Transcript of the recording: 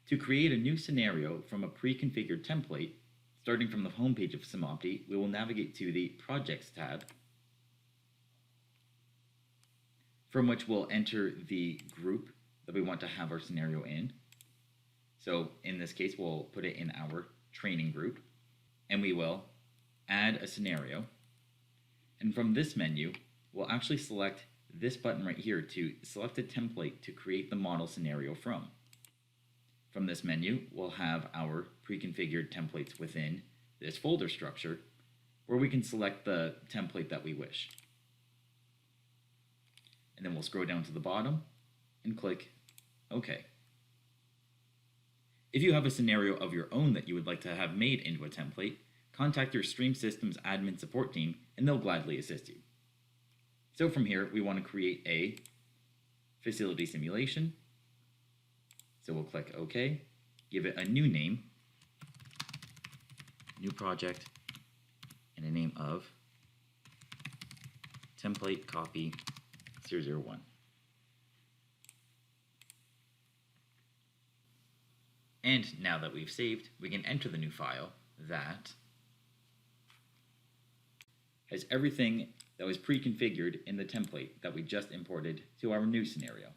To create a new scenario from a pre-configured template, starting from the homepage of SimOpti, we will navigate to the Projects tab, from which we'll enter the group that we want to have our scenario in. So in this case, we'll put it in our training group, and we will add a scenario. And from this menu, we'll actually select this button right here to select a template to create the model scenario from. From this menu, we'll have our pre-configured templates within this folder structure, where we can select the template that we wish. And then we'll scroll down to the bottom and click OK. If you have a scenario of your own that you would like to have made into a template, contact your Stream Systems admin support team and they'll gladly assist you. So from here, we want to create a facility simulation. So we'll click OK, give it a new name, new project, and a name of template copy 001. And now that we've saved, we can enter the new file that has everything that was pre-configured in the template that we just imported to our new scenario.